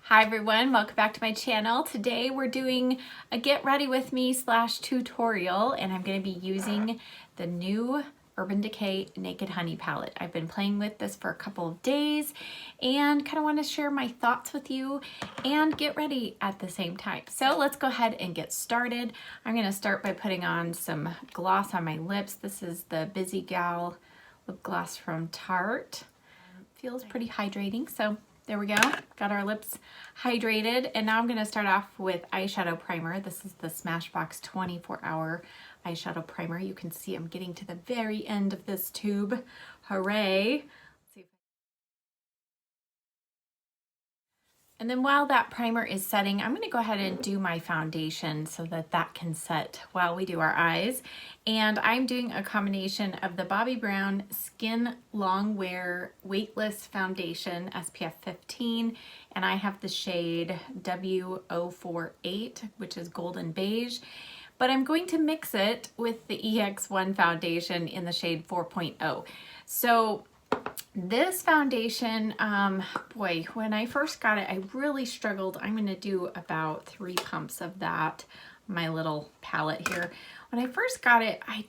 Hi everyone, welcome back to my channel. Today we're doing a get ready with me / tutorial, and I'm going to be using the new Urban Decay Naked Honey palette. I've been playing with this for a couple of days and kind of want to share my thoughts with you and get ready at the same time. So let's go ahead and get started. I'm going to start by putting on some gloss on my lips. This is the Busy Gal lip gloss from Tarte. Feels pretty hydrating, so there we go. Got our lips hydrated, and now I'm going to start off with eyeshadow primer. This is the Smashbox 24-hour eyeshadow primer. You can see I'm getting to the very end of this tube. Hooray! And then while that primer is setting, I'm going to go ahead and do my foundation so that that can set while we do our eyes. And I'm doing a combination of the Bobbi Brown Skin Longwear Weightless Foundation SPF 15, and I have the shade W048, which is golden beige. But I'm going to mix it with the EX1 foundation in the shade 4.0. So this foundation, boy, when I first got it, I really struggled. I'm going to do about 3 pumps of that, my little palette here. When I first got it, I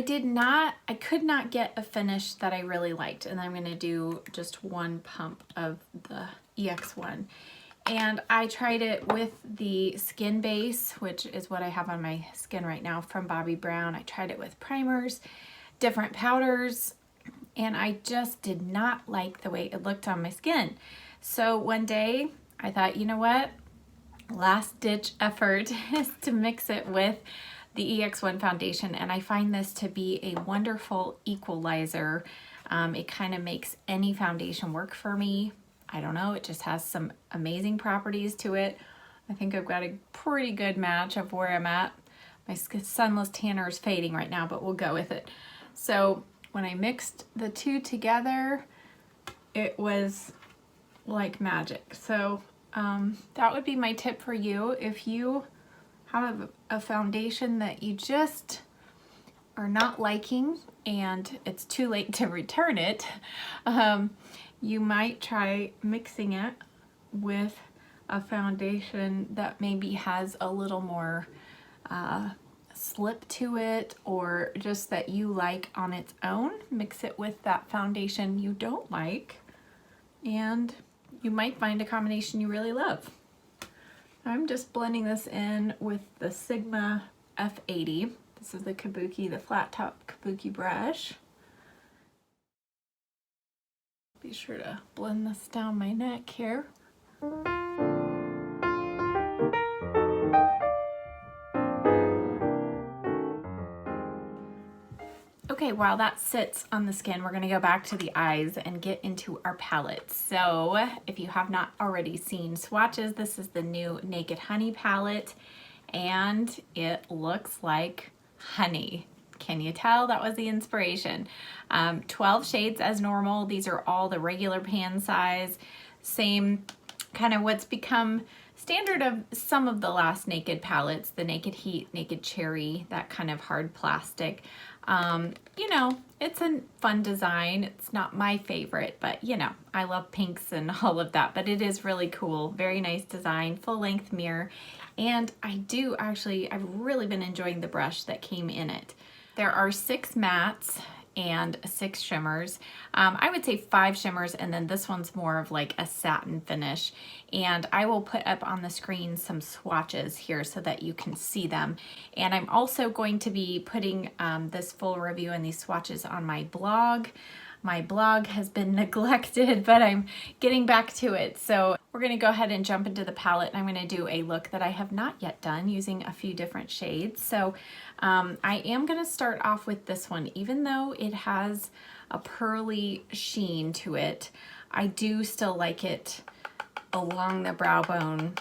could not get a finish that I really liked. And I'm going to do just 1 pump of the EX1. And I tried it with the skin base, which is what I have on my skin right now from Bobbi Brown. I tried it with primers, different powders, and I just did not like the way it looked on my skin. So one day I thought, you know what? Last ditch effort is to mix it with the EX1 foundation, and I find this to be a wonderful equalizer. It kind of makes any foundation work for me. I don't know, it just has some amazing properties to it. I think I've got a pretty good match of where I'm at. My sunless tanner is fading right now, but we'll go with it. So when I mixed the two together, it was like magic. So that would be my tip for you. If you have a foundation that you just are not liking and it's too late to return it, you might try mixing it with a foundation that maybe has a little more slip to it, or just that you like on its own. Mix it with that foundation you don't like, and you might find a combination you really love. I'm just blending this in with the Sigma F80. This is the Kabuki, the flat top Kabuki brush. Be sure to blend this down my neck here. Okay, while that sits on the skin, we're going to go back to the eyes and get into our palette. So if you have not already seen swatches, this is the new Naked Honey palette, and it looks like honey. Can you tell? That was the inspiration. 12 shades as normal. These are all the regular pan size. Same kind of what's become standard of some of the last Naked palettes, the Naked Heat, Naked Cherry, that kind of hard plastic. You know, it's a fun design. It's not my favorite, but you know, I love pinks and all of that, but it is really cool. Very nice design, full length mirror. And I've really been enjoying the brush that came in it. There are 6 mattes and 6 shimmers. I would say 5 shimmers, and then this one's more of like a satin finish. And I will put up on the screen some swatches here so that you can see them. And I'm also going to be putting this full review and these swatches on my blog. My blog has been neglected, but I'm getting back to it. So we're going to go ahead and jump into the palette, and I'm going to do a look that I have not yet done using a few different shades. So I am going to start off with this one. Even though it has a pearly sheen to it, I do still like it along the brow bone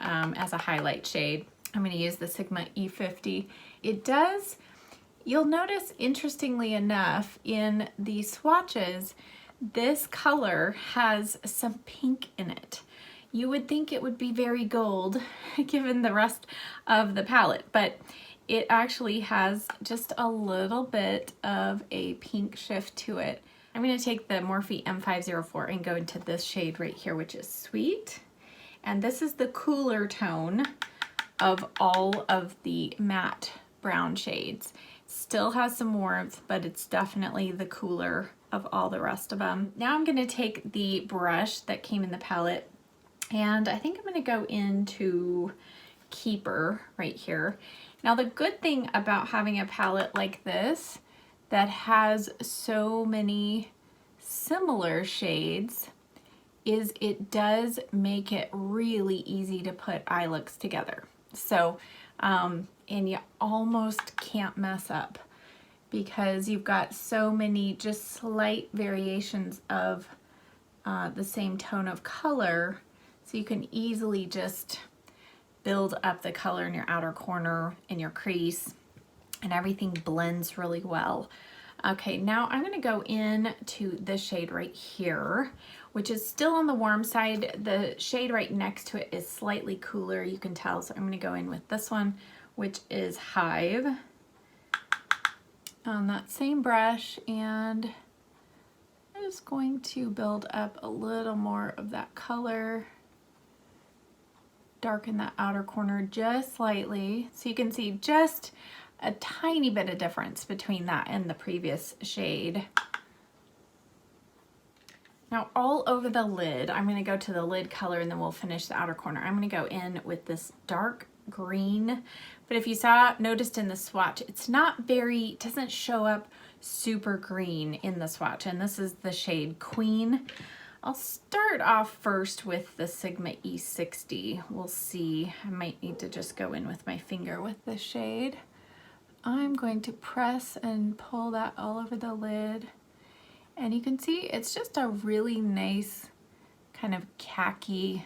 as a highlight shade. I'm going to use the Sigma E50. It does, you'll notice, interestingly enough, in the swatches, this color has some pink in it. You would think it would be very gold given the rest of the palette, but it actually has just a little bit of a pink shift to it. I'm going to take the Morphe M504 and go into this shade right here, which is Sweet. And this is the cooler tone of all of the matte brown shades. Still has some warmth, but it's definitely the cooler of all the rest of them. Now I'm going to take the brush that came in the palette, and I think I'm going to go into Keeper right here. Now the good thing about having a palette like this that has so many similar shades is it does make it really easy to put eye looks together. So, and you almost can't mess up because you've got so many just slight variations of the same tone of color, so you can easily just build up the color in your outer corner, in your crease, and everything blends really well. Okay, now I'm gonna go in to this shade right here, which is still on the warm side. The shade right next to it is slightly cooler, you can tell, so I'm gonna go in with this one, which is Hive, on that same brush, and I'm just going to build up a little more of that color, darken that outer corner just slightly, so you can see just a tiny bit of difference between that and the previous shade. Now all over the lid, I'm going to go to the lid color and then we'll finish the outer corner. I'm going to go in with this dark green, but if you noticed in the swatch, it's not very, it doesn't show up super green in the swatch, and this is the shade Queen. I'll start off first with the Sigma E60. We'll see, I might need to just go in with my finger with this shade. I'm going to press and pull that all over the lid. And you can see it's just a really nice kind of khaki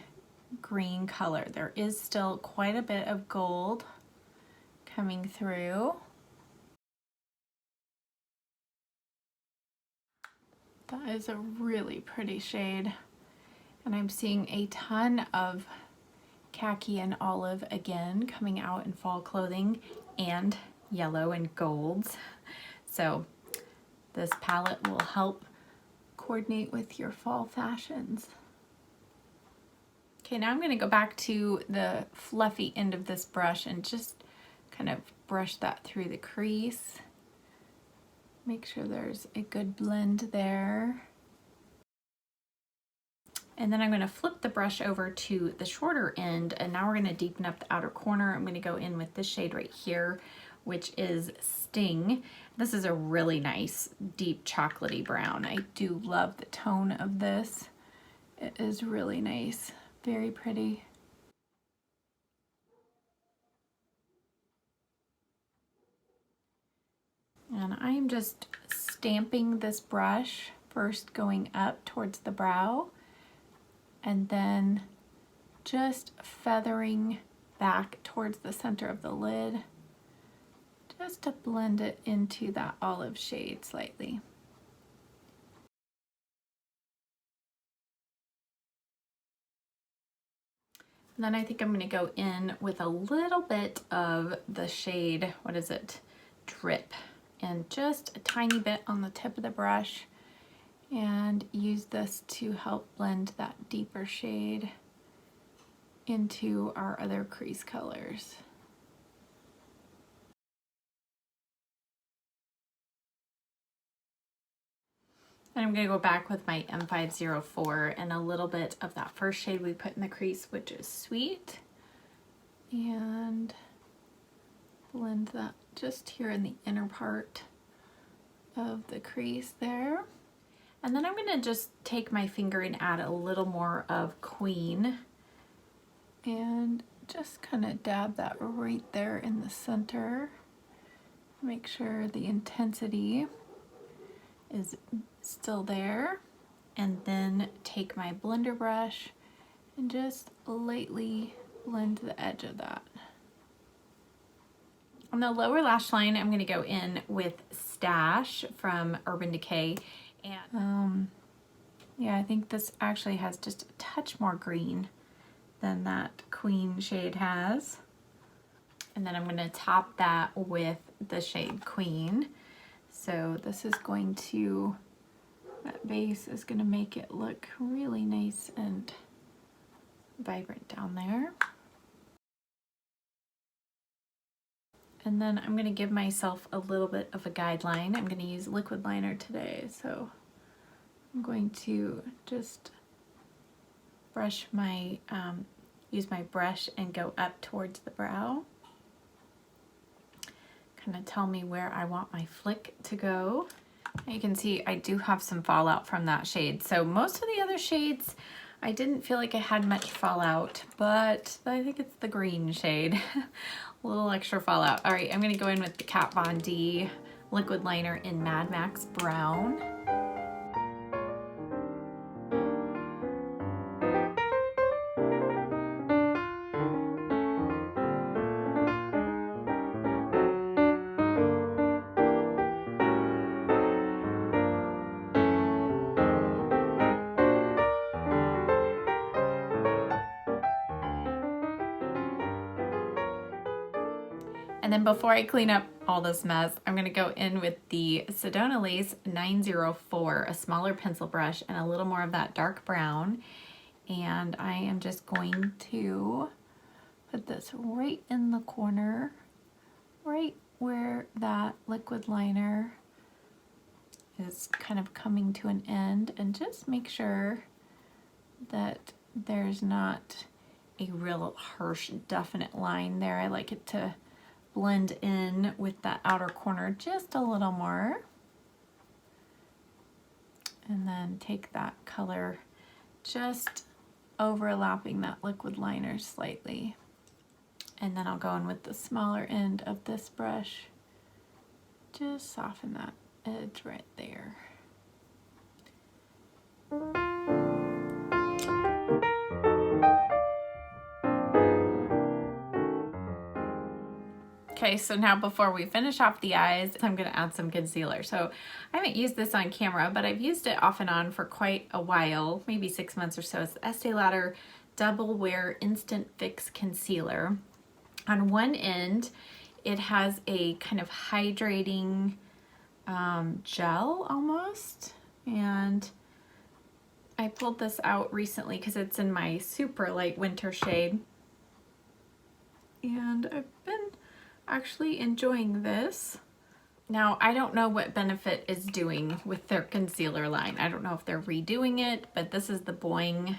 green color. There is still quite a bit of gold coming through. That is a really pretty shade. And I'm seeing a ton of khaki and olive again coming out in fall clothing, and yellow and golds. So this palette will help coordinate with your fall fashions. Okay, now I'm going to go back to the fluffy end of this brush and just kind of brush that through the crease. Make sure there's a good blend there. And then I'm going to flip the brush over to the shorter end, and now we're going to deepen up the outer corner. I'm going to go in with this shade right here, which is Sting. This is a really nice deep chocolatey brown. I do love the tone of this. It is really nice, very pretty. And I am just stamping this brush, first going up towards the brow, and then just feathering back towards the center of the lid, just to blend it into that olive shade slightly. And then I think I'm going to go in with a little bit of the shade, what is it, Drip, and just a tiny bit on the tip of the brush, and use this to help blend that deeper shade into our other crease colors. And I'm going to go back with my M504 and a little bit of that first shade we put in the crease, which is Sweet, and blend that just here in the inner part of the crease there. And then I'm going to just take my finger and add a little more of Queen and just kind of dab that right there in the center. Make sure the intensity is still there, and then take my blender brush and just lightly blend the edge of that. On the lower lash line, I'm going to go in with Stash from Urban Decay, and yeah, I think this actually has just a touch more green than that Queen shade has. And then I'm going to top that with the shade Queen. So this is going to That base is going to make it look really nice and vibrant down there. And then I'm going to give myself a little bit of a guideline. I'm going to use liquid liner today, so I'm going to just brush my, use my brush and go up towards the brow. Kind of tell me where I want my flick to go. You can see I do have some fallout from that shade. So most of the other shades, I didn't feel like I had much fallout, but I think it's the green shade. A little extra fallout. All right, I'm gonna go in with the Kat Von D liquid liner in Mad Max Brown. And then before I clean up all this mess, I'm gonna go in with the Sedona Lace 904, a smaller pencil brush and a little more of that dark brown. And I am just going to put this right in the corner, right where that liquid liner is kind of coming to an end, and just make sure that there's not a real harsh, definite line there. I like it to blend in with that outer corner just a little more. And then take that color, just overlapping that liquid liner slightly. And then I'll go in with the smaller end of this brush, just soften that edge right there. Okay, so now before we finish off the eyes, I'm gonna add some concealer. So I haven't used this on camera, but I've used it off and on for quite a while, maybe 6 months or so. It's the Estee Lauder Double Wear Instant Fix Concealer. On one end, it has a kind of hydrating gel almost, and I pulled this out recently because it's in my super light winter shade, and I've been actually enjoying this. Now, I don't know what Benefit is doing with their concealer line. I don't know if they're redoing it, but this is the Boing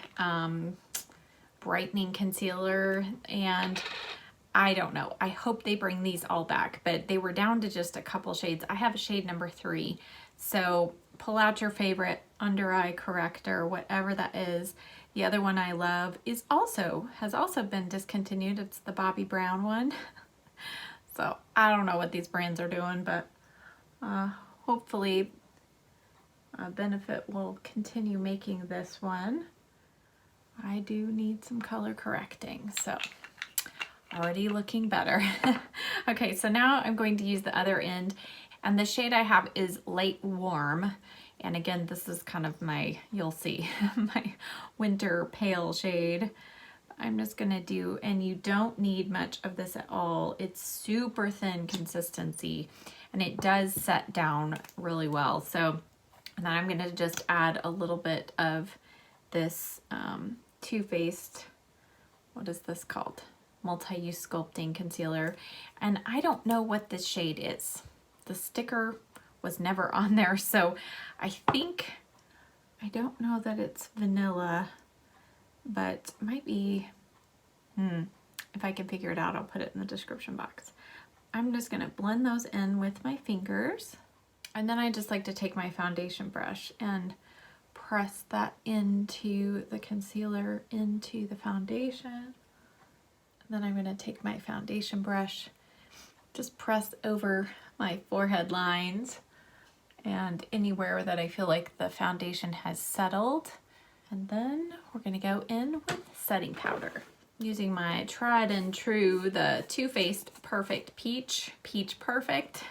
brightening concealer, and I don't know. I hope they bring these all back, but they were down to just a couple shades. I have shade number 3, so pull out your favorite under eye corrector, whatever that is. The other one I love has also been discontinued. It's the Bobbi Brown one. So I don't know what these brands are doing, but hopefully Benefit will continue making this one. I do need some color correcting, so already looking better. Okay, so now I'm going to use the other end, and the shade I have is Light Warm. And again, this is kind of my, you'll see, my winter pale shade. I'm just gonna do, and you don't need much of this at all. It's super thin consistency, and it does set down really well. So, and then I'm gonna just add a little bit of this Too Faced, what is this called? Multi-Use Sculpting Concealer. And I don't know what this shade is. The sticker was never on there, so I don't know that it's vanilla, but it might be, if I can figure it out, I'll put it in the description box. I'm just gonna blend those in with my fingers, and then I just like to take my foundation brush and press that into the concealer, into the foundation. And then I'm gonna take my foundation brush, just press over my forehead lines and anywhere that I feel like the foundation has settled. And then we're gonna go in with setting powder. Using my tried and true, the Too Faced Perfect Peach Perfect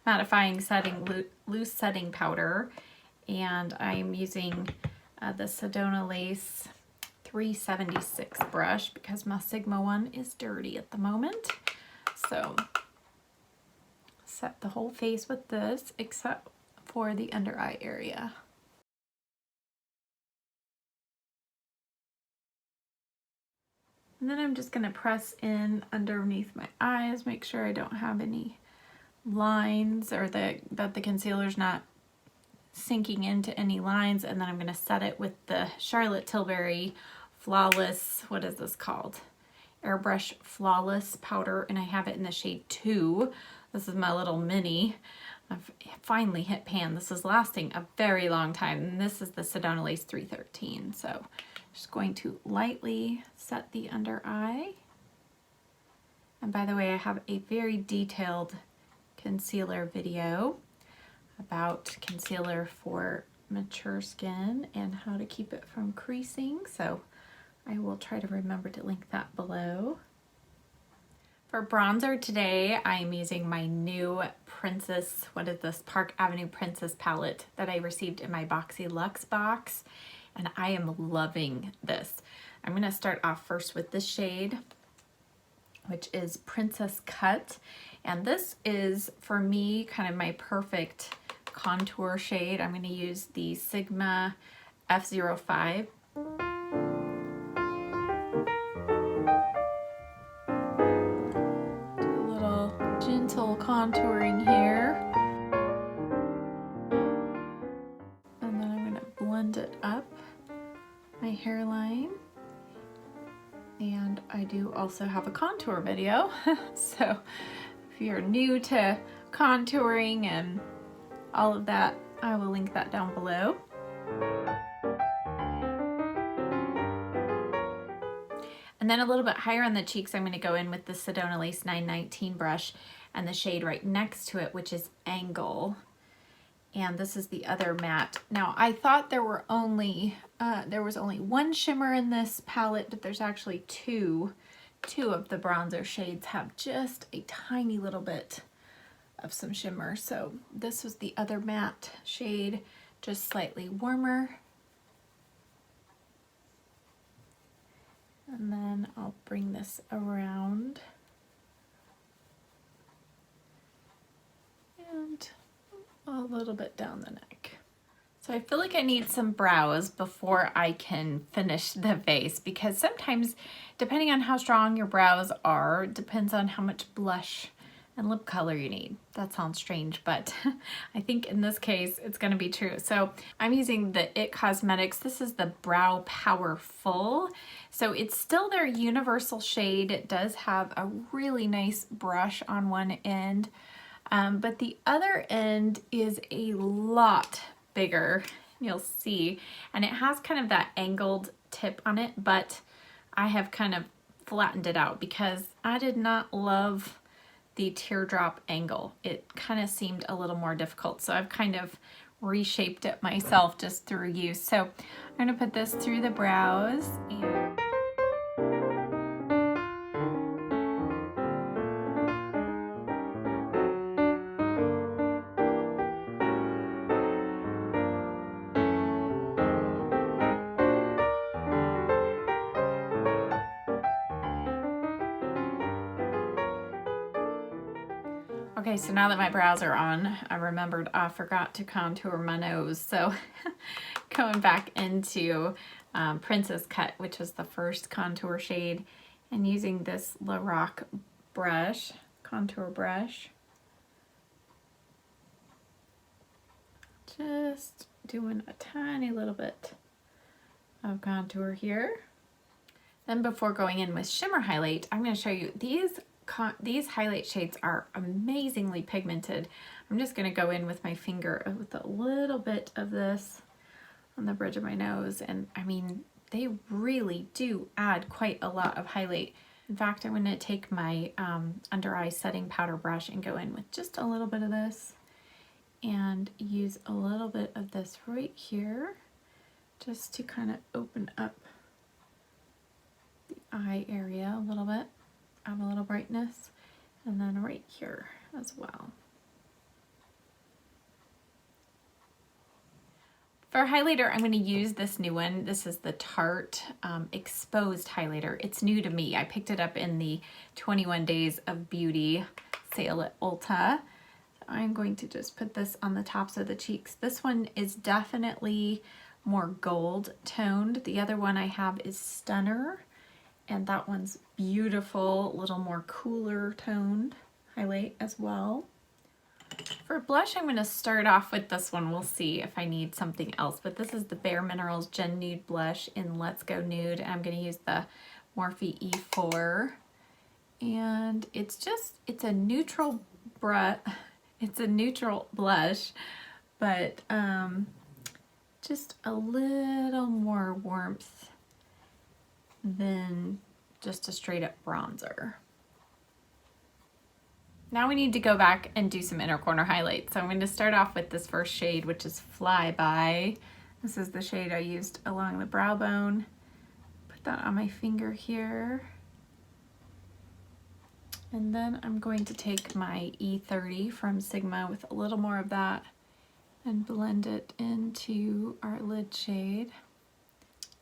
Mattifying Loose Setting Powder. And I'm using the Sedona Lace 376 brush because my Sigma one is dirty at the moment. So set the whole face with this except for the under eye area. And then I'm just gonna press in underneath my eyes, make sure I don't have any lines or that the concealer's not sinking into any lines. And then I'm gonna set it with the Charlotte Tilbury Flawless, what is this called? Airbrush Flawless powder, and I have it in the shade 2. This is my little mini. I've finally hit pan. This is lasting a very long time, and this is the Sedona Lace 313. So just going to lightly set the under eye. And by the way, I have a very detailed concealer video about concealer for mature skin and how to keep it from creasing. So I will try to remember to link that below. For bronzer today, I'm using my new Princess, what is this, Park Avenue Princess palette that I received in my BoxyLuxe box, and I am loving this. I'm gonna start off first with this shade, which is Princess Cut, and this is, for me, kind of my perfect contour shade. I'm gonna use the Sigma F05. Gentle contouring here, and then I'm going to blend it up my hairline. And I do also have a contour video, so if you're new to contouring and all of that, I will link that down below. And then a little bit higher on the cheeks, I'm going to go in with the Sedona Lace 919 brush and the shade right next to it, which is Angle. And this is the other matte. Now, I thought there was only one shimmer in this palette, but there's actually two. Two of the bronzer shades have just a tiny little bit of some shimmer. So this was the other matte shade, just slightly warmer. And then I'll bring this around and a little bit down the neck. So I feel like I need some brows before I can finish the face, because sometimes, depending on how strong your brows are, depends on how much blush and lip color you need. That sounds strange, but I think in this case it's going to be true. So I'm using the IT Cosmetics. This is the Brow Power Full. So it's still their universal shade. It does have a really nice brush on one end, but the other end is a lot bigger, you'll see, and it has kind of that angled tip on it, but I have kind of flattened it out because I did not love the teardrop angle. It kind of seemed a little more difficult, so I've kind of reshaped it myself just through use. So I'm going to put this through the brows and okay, so now that my brows are on, I remembered I forgot to contour my nose. So going back into Princess Cut, which was the first contour shade, and using this Lorac brush, contour brush. Just doing a tiny little bit of contour here. Then before going in with shimmer highlight, I'm going to show you these highlight shades are amazingly pigmented. I'm just going to go in with my finger with a little bit of this on the bridge of my nose, and I mean, they really do add quite a lot of highlight. In fact, I'm going to take my under eye setting powder brush and go in with just a little bit of this and use a little bit of this right here just to kind of open up the eye area a little bit. Add a little brightness, and then right here as well. For highlighter, I'm going to use this new one. This is the Tarte Exposed Highlighter. It's new to me. I picked it up in the 21 Days of Beauty sale at Ulta. So I'm going to just put this on the tops of the cheeks. This one is definitely more gold toned. The other one I have is Stunner, And that one's beautiful, a little more cooler toned highlight as well. For blush, I'm going to start off with this one. We'll see if I need something else, but this is the Bare Minerals Gen Nude Blush in Let's Go Nude. And I'm going to use the Morphe E4. And it's a neutral it's a neutral blush, but just a little more warmth than just a straight up bronzer. Now we need to go back and do some inner corner highlights. So I'm going to start off with this first shade, which is Flyby. This is the shade I used along the brow bone. Put that on my finger here. And then I'm going to take my E30 from Sigma with a little more of that and blend it into our lid shade.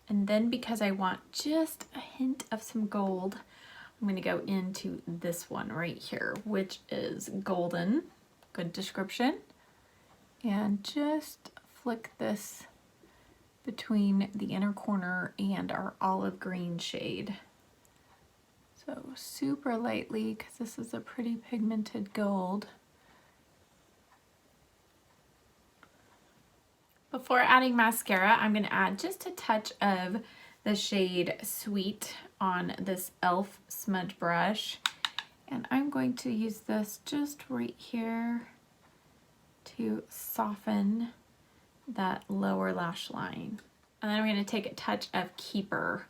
And then because I want just a hint of some gold, I'm going to go into this one right here, which is Golden. Good description. And just flick this between the inner corner and our olive green shade. So super lightly, because this is a pretty pigmented gold. Before adding mascara, I'm going to add just a touch of the shade Sweet on this e.l.f. smudge brush. And I'm going to use this just right here to soften that lower lash line. And then I'm going to take a touch of Keeper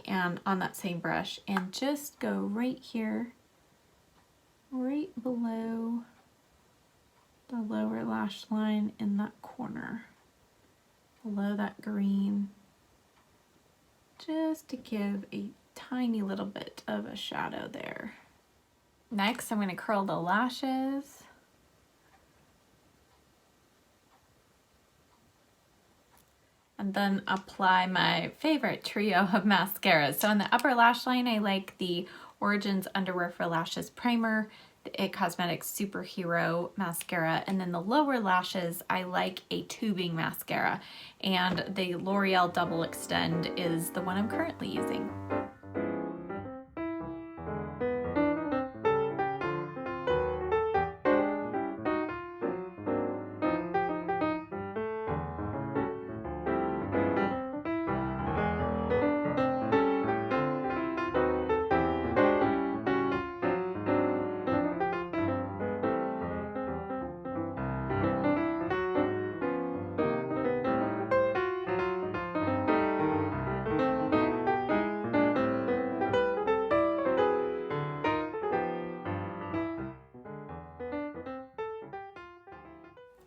and on that same brush and just go right here, right below the lower lash line in that corner, below that green, just to give a tiny little bit of a shadow there. Next, I'm going to curl the lashes. And then apply my favorite trio of mascaras. So on the upper lash line, I like the Origins Underwear for Lashes Primer, the IT Cosmetics Superhero Mascara, and then the lower lashes, I like a tubing mascara. And the L'Oreal Double Extend is the one I'm currently using.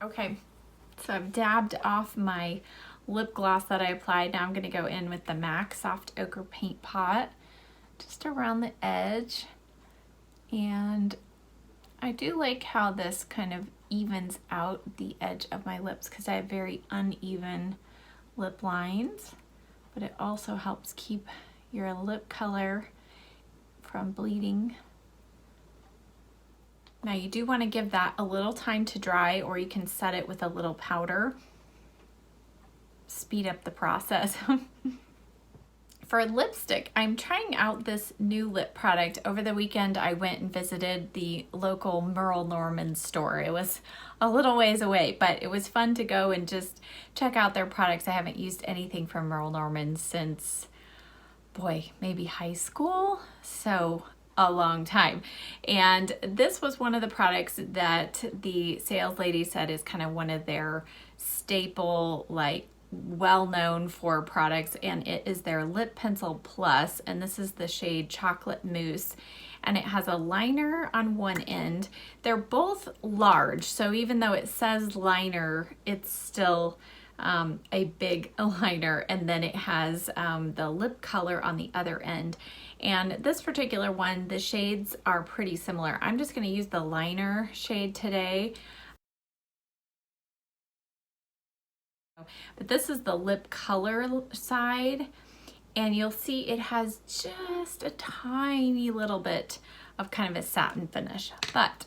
Okay, so I've dabbed off my lip gloss that I applied. Now I'm going to go in with the MAC Soft Ochre Paint Pot just around the edge. And I do like how this kind of evens out the edge of my lips because I have very uneven lip lines, but it also helps keep your lip color from bleeding. Now you do want to give that a little time to dry, or you can set it with a little powder. Speed up the process. For lipstick, I'm trying out this new lip product. Over the weekend, I went and visited the local Merle Norman store. It was a little ways away, but it was fun to go and just check out their products. I haven't used anything from Merle Norman since, boy, maybe high school. So a long time. And this was one of the products that the sales lady said is kind of one of their staple, like well known for products, and it is their Lip Pencil Plus, and this is the shade Chocolate Mousse, and it has a liner on one end. They're both large, so even though it says liner, it's still a big liner, and then it has the lip color on the other end. And this particular one, the shades are pretty similar. I'm just going to use the liner shade today. But this is the lip color side, and you'll see it has just a tiny little bit of kind of a satin finish. But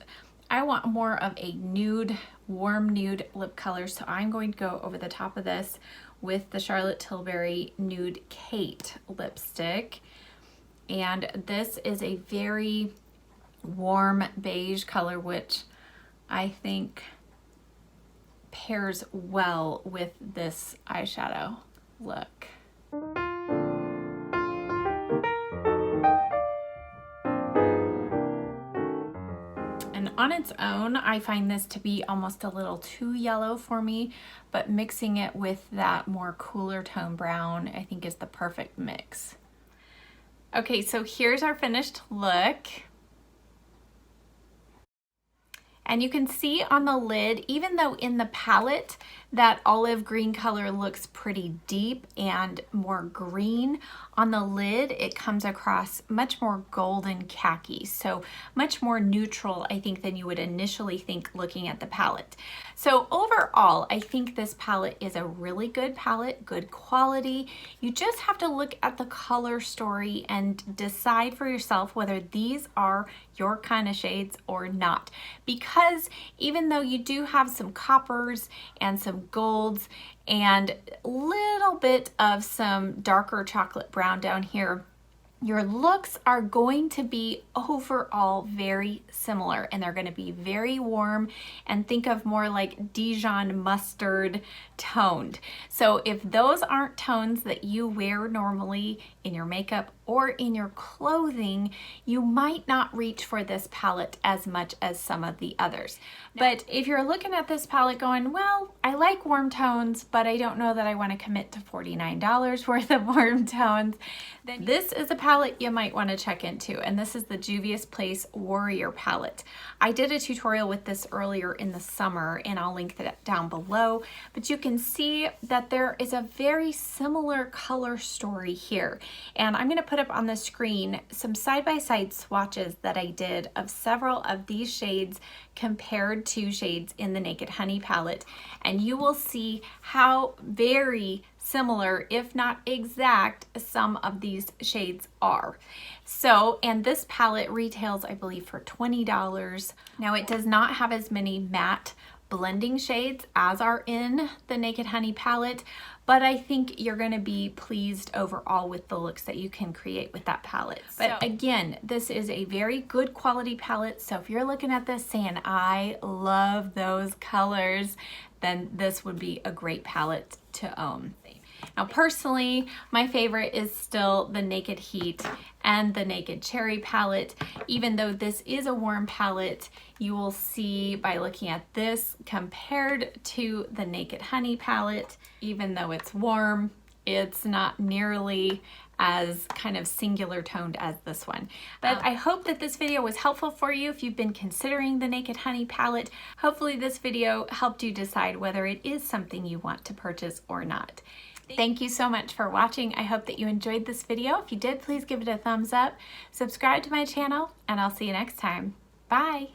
I want more of a nude, warm nude lip color, so I'm going to go over the top of this with the Charlotte Tilbury Nude Kate lipstick. And this is a very warm beige color, which I think pairs well with this eyeshadow look. And on its own, I find this to be almost a little too yellow for me, but mixing it with that more cooler tone brown, I think is the perfect mix. Okay, so here's our finished look. And you can see on the lid, even though in the palette that olive green color looks pretty deep and more green, on the lid it comes across much more golden khaki, so much more neutral, I think, than you would initially think looking at the palette. So overall, I think this palette is a really good palette, good quality. You just have to look at the color story and decide for yourself whether these are your kind of shades or not. Because even though you do have some coppers and some golds and a little bit of some darker chocolate brown down here, your looks are going to be overall very similar, and they're going to be very warm, and think of more like Dijon mustard toned. So if those aren't tones that you wear normally in your makeup or in your clothing, you might not reach for this palette as much as some of the others. But if you're looking at this palette going, well, I like warm tones, but I don't know that I want to commit to $49 worth of warm tones, then this is a palette you might want to check into, and this is the Juvia's Place Warrior palette. I did a tutorial with this earlier in the summer, and I'll link that down below, but you can see that there is a very similar color story here. And I'm going to put up on the screen some side-by-side swatches that I did of several of these shades compared to shades in the Naked Honey palette, and you will see how very similar, if not exact, some of these shades are. So, and this palette retails, I believe, for $20. Now, it does not have as many matte blending shades as are in the Naked Honey palette, but I think you're going to be pleased overall with the looks that you can create with that palette. But again, this is a very good quality palette, so if you're looking at this saying, I love those colors, then this would be a great palette to own. Now, personally, my favorite is still the Naked Heat and the Naked Cherry palette. Even though this is a warm palette, you will see by looking at this compared to the Naked Honey palette, even though it's warm, it's not nearly as kind of singular toned as this one. But I hope that this video was helpful for you if you've been considering the Naked Honey palette. Hopefully this video helped you decide whether it is something you want to purchase or not. Thank you so much for watching. I hope that you enjoyed this video. If you did, please give it a thumbs up, subscribe to my channel, and I'll see you next time. Bye.